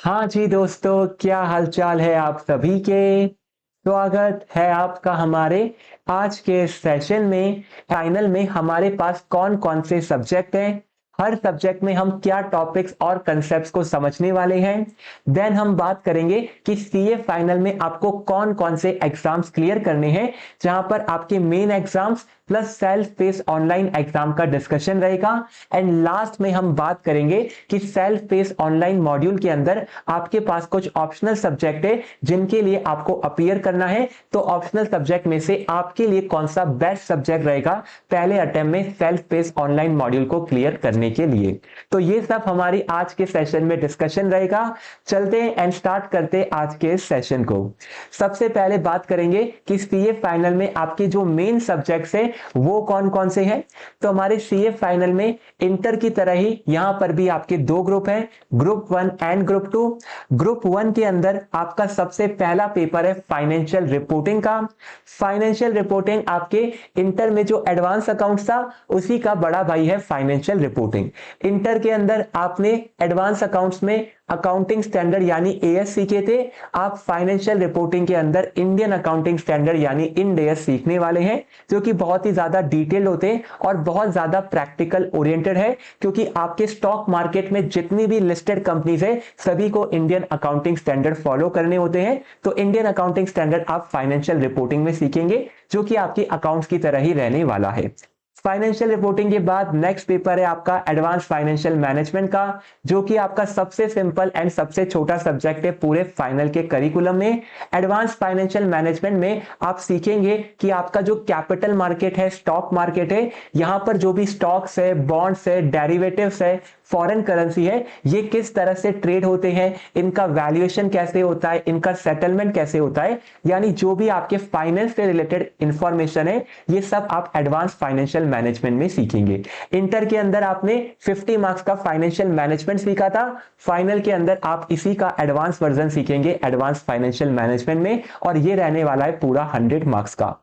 हाँ जी दोस्तों, क्या हालचाल है आप सभी के। स्वागत है आपका हमारे आज के सेशन में। फाइनल में हमारे पास कौन कौन से सब्जेक्ट हैं, हर सब्जेक्ट में हम क्या टॉपिक्स और कंसेप्ट्स को समझने वाले हैं। देन हम बात करेंगे कि सीए फाइनल में आपको कौन कौन से एग्जाम्स क्लियर करने हैं, जहां पर आपके main exams plus self pace online exam का डिस्कशन रहेगा। एंड लास्ट में हम बात करेंगे कि सेल्फ पेस ऑनलाइन मॉड्यूल के अंदर आपके पास कुछ ऑप्शनल सब्जेक्ट है जिनके लिए आपको अपीयर करना है। तो ऑप्शनल सब्जेक्ट में से आपके लिए कौन सा बेस्ट सब्जेक्ट रहेगा पहले अटेम्प्ट में सेल्फ पेस ऑनलाइन मॉड्यूल को क्लियर करने के लिए। तो ये सब हमारी आज के सेशन में डिस्कशन रहेगा। चलते हैं एंड स्टार्ट करते हैं आज के सेशन को। सबसे पहले बात करेंगे कि सीए फाइनल में आपके जो मेन सब्जेक्ट्स है वो कौन कौन से हैं। तो हमारे सीए फाइनल में इंटर की तरह ही यहां पर भी आपके दो ग्रुप हैं, ग्रुप 1 एंड ग्रुप 2। ग्रुप 1 के अंदर आपका सबसे पहला पेपर है फाइनेंशियल रिपोर्टिंग का। फाइनेंशियल रिपोर्टिंग आपके इंटर में जो एडवांस अकाउंट्स था उसी का बड़ा भाई है फाइनेंशियल रिपोर्टिंग। इंटर के अंदर आपने एडवांस अकाउंट्स में अकाउंटिंग स्टैंडर्ड यानी एएस सीखे थे। आप फाइनेंशियल रिपोर्टिंग के अंदर इंडियन अकाउंटिंग स्टैंडर्ड यानी इंड एएस सीखने वाले हैं, जो कि बहुत ही ज्यादा डिटेल होते हैं और बहुत ज्यादा प्रैक्टिकल ओरिएंटेड है, क्योंकि आपके स्टॉक मार्केट में जितनी भी लिस्टेड कंपनीज है सभी को इंडियन अकाउंटिंग स्टैंडर्ड फॉलो करने होते हैं। तो इंडियन अकाउंटिंग स्टैंडर्ड आप फाइनेंशियल रिपोर्टिंग में सीखेंगे, जो कि आपके अकाउंट्स की तरह ही रहने वाला है। फाइनेंशियल रिपोर्टिंग के बाद नेक्स्ट पेपर है आपका एडवांस फाइनेंशियल मैनेजमेंट का, जो कि आपका सबसे सिंपल एंड सबसे छोटा सब्जेक्ट है पूरे फाइनल के करिकुलम में। एडवांस फाइनेंशियल मैनेजमेंट में आप सीखेंगे कि आपका जो कैपिटल मार्केट है, स्टॉक मार्केट है, यहां पर जो भी स्टॉक्स है, बॉन्ड्स है, डेरिवेटिव्स है, फॉरेन करेंसी है, ये किस तरह से ट्रेड होते हैं, इनका वैल्यूएशन कैसे होता है, इनका सेटलमेंट कैसे होता है, यानी जो भी आपके फाइनेंस से रिलेटेड इंफॉर्मेशन है ये सब आप एडवांस फाइनेंशियल मैनेजमेंट में सीखेंगे। इंटर के अंदर आपने 50 मार्क्स का फाइनेंशियल मैनेजमेंट सीखा था, फाइनल के अंदर आप इसी का एडवांस वर्जन सीखेंगे एडवांस फाइनेंशियल मैनेजमेंट में, और ये रहने वाला है पूरा 100 मार्क्स का।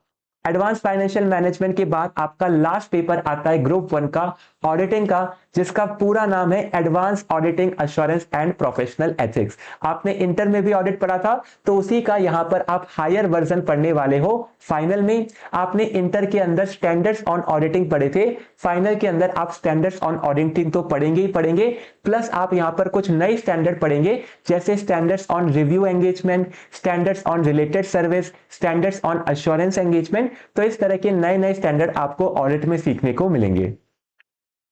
एडवांस फाइनेंशियल मैनेजमेंट के बाद आपका लास्ट पेपर आता है ग्रुप 1 का ऑडिटिंग का, जिसका पूरा नाम है advance auditing assurance and professional ethics. आपने इंटर में भी ऑडिट पढ़ा था, तो उसी का यहां पर आप हायर वर्जन पढ़ने वाले हो फाइनल में। आपने इंटर के अंदर स्टैंडर्ड्स ऑन ऑडिटिंग पढ़े थे, फाइनल के अंदर आप स्टैंडर्ड्स ऑन ऑडिटिंग तो पढ़ेंगे ही पढ़ेंगे, प्लस आप यहां पर कुछ नए स्टैंडर्ड पढ़ेंगे, जैसे standards on review engagement, standards on related service, standards on assurance engagement. तो इस तरह के नए नए स्टैंडर्ड आपको ऑडिट में सीखने को मिलेंगे।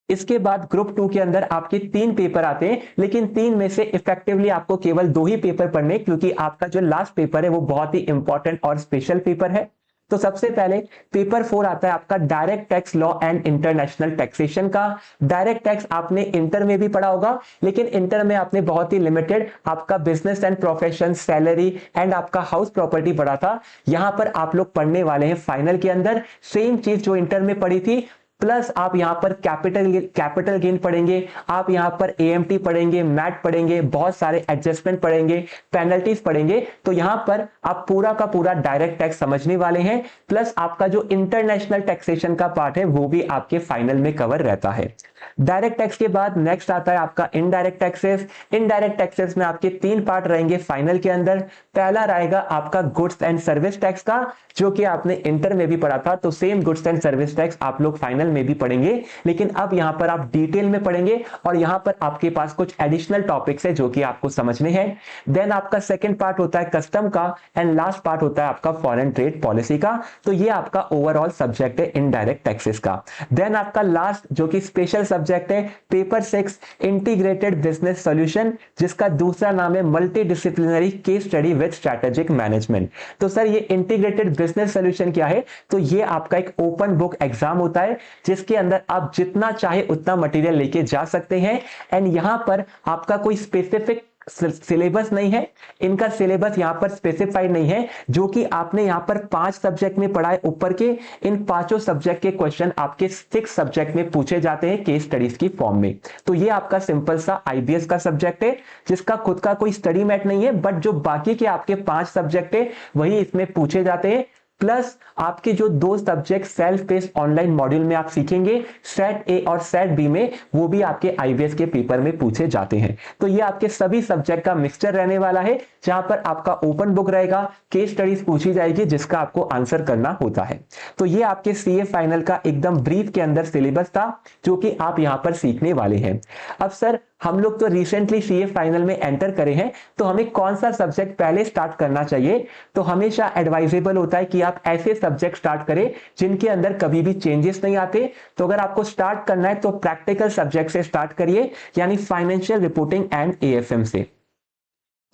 इसके बाद ग्रुप 2 के अंदर आपके 3 पेपर आते हैं, लेकिन 3 में से इफेक्टिवली आपको केवल 2 ही पेपर पढ़ने, क्योंकि आपका जो लास्ट पेपर है वो बहुत ही इंपॉर्टेंट और स्पेशल पेपर है। तो सबसे पहले पेपर 4 आता है आपका direct tax law and international taxation का। डायरेक्ट टैक्स आपने इंटर में भी पढ़ा होगा, लेकिन इंटर में आपने बहुत ही लिमिटेड आपका business and profession, salary and आपका हाउस प्रॉपर्टी पढ़ा था। यहां पर आप लोग पढ़ने वाले हैं फाइनल के अंदर सेम चीज जो इंटर में पढ़ी थी, प्लस आप यहां पर कैपिटल गेन पढ़ेंगे, आप यहां पर एएमटी पढ़ेंगे, मैट पढ़ेंगे, बहुत सारे एडजस्टमेंट पढ़ेंगे, पेनल्टीज पढ़ेंगे। तो यहां पर आप पूरा का पूरा डायरेक्ट टैक्स समझने वाले हैं, प्लस आपका जो इंटरनेशनल टैक्सेशन का पार्ट है वो भी आपके फाइनल में कवर रहता है। डायरेक्ट टैक्स के बाद नेक्स्ट आता है आपका इनडायरेक्ट टैक्सेस। इनडायरेक्ट टैक्सेस में आपके 3 पार्ट रहेंगे फाइनल के अंदर। पहला रहेगा आपका गुड्स एंड सर्विस टैक्स का, जो कि आपने इंटर में भी पढ़ा था, तो same goods and service tax आप लोग फाइनल में भी पढ़ेंगे, लेकिन अब यहां पर आप डिटेल में पढ़ेंगे और यहां पर आपके पास कुछ एडिशनल टॉपिक्स है जो कि आपको समझने हैं। देन आपका सेकंड पार्ट होता है कस्टम का, एंड लास्ट पार्ट होता है आपका फॉरेन ट्रेड पॉलिसी का। तो ये आपका ओवरऑल सब्जेक्ट है इनडायरेक्ट टैक्सेस का। देन आपका लास्ट जो कि स्पेशल सब्जेक्ट है पेपर 6 इंटीग्रेटेड बिजनेस सॉल्यूशन, जिसका दूसरा नाम है multi disciplinary case study with strategic management. तो सर ये इंटीग्रेटेड बिजनेस सॉल्यूशन क्या है? तो ये आपका एक ओपन बुक एग्जाम होता है, जिसके अंदर आप जितना चाहे उतना मटेरियल लेके जा सकते हैं। एंड यहां पर आपका कोई स्पेसिफिक सिलेबस नहीं है, इनका सिलेबस यहां पर स्पेसिफाइड नहीं है। जो कि आपने यहां पर 5 सब्जेक्ट में पढ़ा है ऊपर के, इन पांचों सब्जेक्ट के क्वेश्चन आपके 6 सब्जेक्ट में पूछे जाते हैं केस स्टडीज की फॉर्म में। तो ये आपका सिंपल सा आईबीएस का सब्जेक्ट है, जिसका खुद का कोई स्टडी मैट नहीं है, बट जो बाकी के आपके 5 सब्जेक्ट है वही इसमें पूछे जाते हैं। प्लस आपके जो दो subject self based online module में आप सीखेंगे, सेट ए और सेट बी में, वो भी आपके आईवीएस के पेपर में पूछे जाते हैं। तो ये आपके सभी सब्जेक्ट का मिक्सचर रहने वाला है, जहां पर आपका ओपन बुक रहेगा, केस स्टडीज पूछी जाएगी जिसका आपको आंसर करना होता है। तो ये आपके सीए फाइनल का एकदम ब्रीफ के अंदर सिलेबस था जो कि आप यहां पर सीखने वाले हैं। अब सर हम लोग तो रिसेंटली सीए फाइनल में एंटर करे हैं, तो हमें कौन सा सब्जेक्ट पहले स्टार्ट करना चाहिए? तो हमेशा एडवाइजेबल होता है कि आप ऐसे सब्जेक्ट स्टार्ट करें जिनके अंदर कभी भी चेंजेस नहीं आते। तो अगर आपको स्टार्ट करना है तो प्रैक्टिकल सब्जेक्ट से स्टार्ट करिए, यानी फाइनेंशियल रिपोर्टिंग एंड एएफएम से।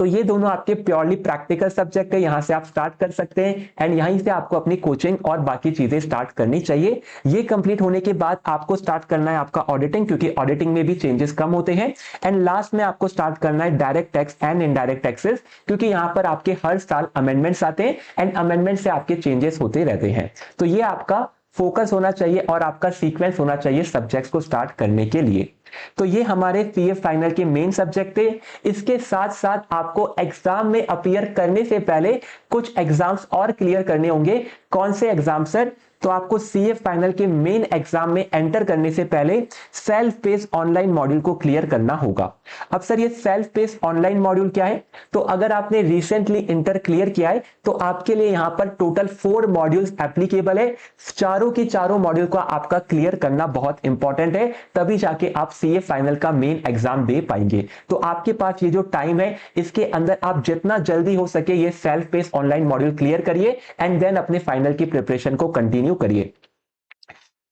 तो ये दोनों आपके प्योरली प्रैक्टिकल सब्जेक्ट है, यहां से आप स्टार्ट कर सकते हैं एंड यहीं से आपको अपनी कोचिंग और बाकी चीजें स्टार्ट करनी चाहिए। ये कंप्लीट होने के बाद आपको स्टार्ट करना है आपका ऑडिटिंग, क्योंकि ऑडिटिंग में भी चेंजेस कम होते हैं। एंड लास्ट में आपको स्टार्ट करना है direct tax and indirect taxes, क्योंकि यहां पर आपके हर साल अमेंडमेंट्स आते हैं एंड अमेंडमेंट से आपके चेंजेस होते रहते हैं। तो ये आपका फोकस होना चाहिए और आपका सीक्वेंस होना चाहिए सब्जेक्ट्स को स्टार्ट करने के लिए। तो ये हमारे सीए फाइनल के मेन सब्जेक्ट थे। इसके साथ साथ आपको एग्जाम में अपीयर करने से पहले कुछ एग्जाम्स और क्लियर करने होंगे। कौन से एग्जाम सर? तो आपको सीए फाइनल के मेन एग्जाम में एंटर करने से पहले सेल्फ बेस्ड ऑनलाइन मॉड्यूल को क्लियर करना होगा। अब सर ये सेल्फ बेस्ड ऑनलाइन मॉड्यूल क्या है? तो अगर आपने रिसेंटली इंटर क्लियर किया है तो आपके लिए यहां पर टोटल 4 मॉड्यूल्स एप्लीकेबल है। चारों की चारों मॉड्यूल को आपका क्लियर करना बहुत इंपॉर्टेंट है, तभी जाके आप सीए फाइनल का मेन एग्जाम दे पाएंगे। तो आपके पास ये जो टाइम है, इसके अंदर आप जितना जल्दी हो सके ये self based online module clear करिए एंड देन अपने फाइनल की प्रिपरेशन को कंटिन्यू करिए।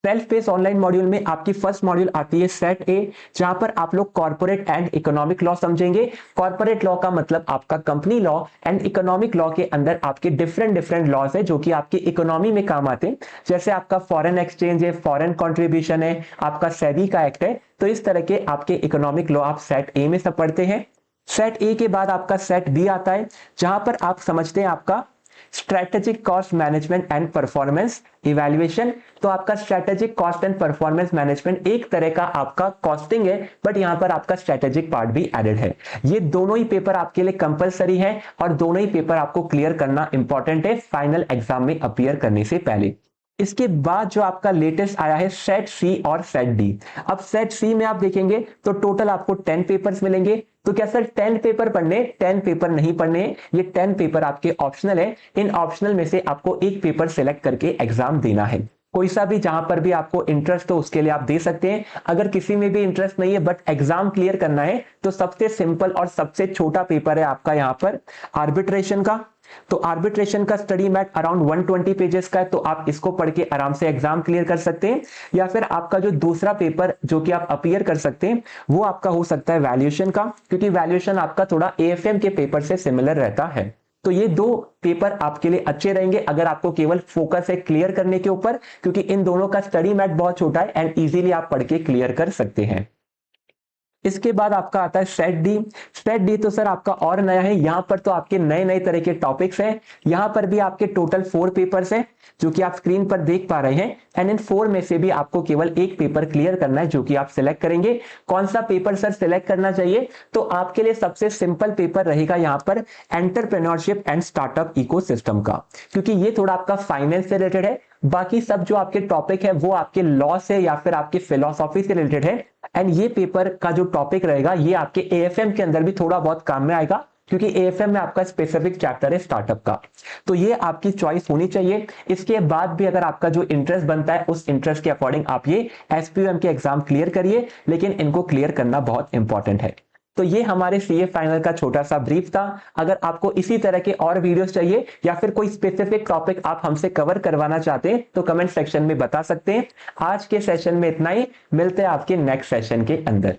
सेल्फ बेस्ड ऑनलाइन मॉड्यूल में आपकी फर्स्ट मॉड्यूल आती है सेट ए, जहां पर आप लोग कॉर्पोरेट एंड इकोनॉमिक लॉ समझेंगे। कॉर्पोरेट लॉ का मतलब आपका company law and economic law के अंदर आपके डिफरेंट लॉज है जो कि आपकी इकोनॉमी में काम आते हैं। जैसे आपका फॉरेन एक्सचेंज है, फॉरेन कंट्रीब्यूशन है, आपका सेबी का एक्ट है। तो इस तरह के आपके इकोनॉमिक लॉ आप सेट ए में सब पढ़ते हैं। सेट ए के बाद आपका सेट बी आता है, जहां पर आप समझते हैं आपका strategic cost management and performance evaluation. तो आपका strategic cost and performance management एक तरह का आपका कॉस्टिंग है, बट यहां पर आपका स्ट्रेटेजिक पार्ट भी एडेड है। ये दोनों ही पेपर आपके लिए कंपलसरी है और दोनों ही पेपर आपको क्लियर करना इंपॉर्टेंट है फाइनल एग्जाम में अपीयर करने से पहले। इसके बाद जो आपका लेटेस्ट आया है सेट सी और सेट डी। अब सेट सी में आप देखेंगे तो टोटल आपको 10 पेपर्स मिलेंगे। तो क्या सर 10 पेपर पढ़ने? 10 पेपर नहीं पढ़ने, ये 10 पेपर आपके ऑप्शनल है। इन ऑप्शनल में से आपको एक पेपर सिलेक्ट करके एग्जाम देना है। कोई सा भी जहां पर भी आपको इंटरेस्ट हो उसके लिए आप दे सकते हैं। अगर किसी में भी इंटरेस्ट नहीं है बट एग्जाम क्लियर करना है तो सबसे सिंपल और सबसे छोटा पेपर है आपका यहाँ पर आर्बिट्रेशन का। तो आर्बिट्रेशन का स्टडी मैट अराउंड 120 पेजेस का है, तो आप इसको पढ़ के आराम से एग्जाम क्लियर कर सकते हैं। या फिर आपका जो दूसरा पेपर जो कि आप अपीयर कर सकते हैं वो आपका हो सकता है वैल्यूएशन का, क्योंकि वैल्यूएशन आपका थोड़ा एएफएम के पेपर से सिमिलर रहता है। तो ये दो पेपर आपके लिए अच्छे रहेंगे अगर आपको केवल फोकस है क्लियर करने के ऊपर, क्योंकि इन दोनों का स्टडी मैट बहुत छोटा है एंड इजीली आप पढ़ के क्लियर कर सकते हैं। इसके बाद आपका आता है सेट डी। सेट डी तो सर आपका और नया है, यहां पर तो आपके नए नए तरह के टॉपिक्स हैं। यहां पर भी आपके टोटल 4 पेपर्स हैं जो कि आप स्क्रीन पर देख पा रहे हैं एंड इन 4 में से भी आपको केवल एक पेपर क्लियर करना है जो कि आप सिलेक्ट करेंगे। कौन सा पेपर सर सिलेक्ट करना चाहिए? तो आपके लिए सबसे सिंपल पेपर रहेगा यहां पर एंटरप्रेन्योरशिप एंड स्टार्टअप इकोसिस्टम का, क्योंकि ये थोड़ा आपका फाइनेंस से रिलेटेड है। बाकी सब जो आपके टॉपिक है वो आपके लॉ से या फिर आपके फिलोसॉफी से रिलेटेड है एंड ये पेपर का जो टॉपिक रहेगा ये आपके एएफएम के अंदर भी थोड़ा बहुत काम में आएगा, क्योंकि एएफएम में आपका स्पेसिफिक चैप्टर है स्टार्टअप का। तो ये आपकी चॉइस होनी चाहिए। इसके बाद भी अगर आपका जो इंटरेस्ट बनता है उस इंटरेस्ट के अकॉर्डिंग आप ये एसपीयूएम के एग्जाम क्लियर करिए, लेकिन इनको क्लियर करना बहुत इंपॉर्टेंट है। तो ये हमारे सीए फाइनल का छोटा सा ब्रीफ था। अगर आपको इसी तरह के और वीडियोस चाहिए या फिर कोई स्पेसिफिक टॉपिक आप हमसे कवर करवाना चाहते हैं तो कमेंट सेक्शन में बता सकते हैं। आज के सेशन में इतना ही, मिलते हैं आपके नेक्स्ट सेशन के अंदर।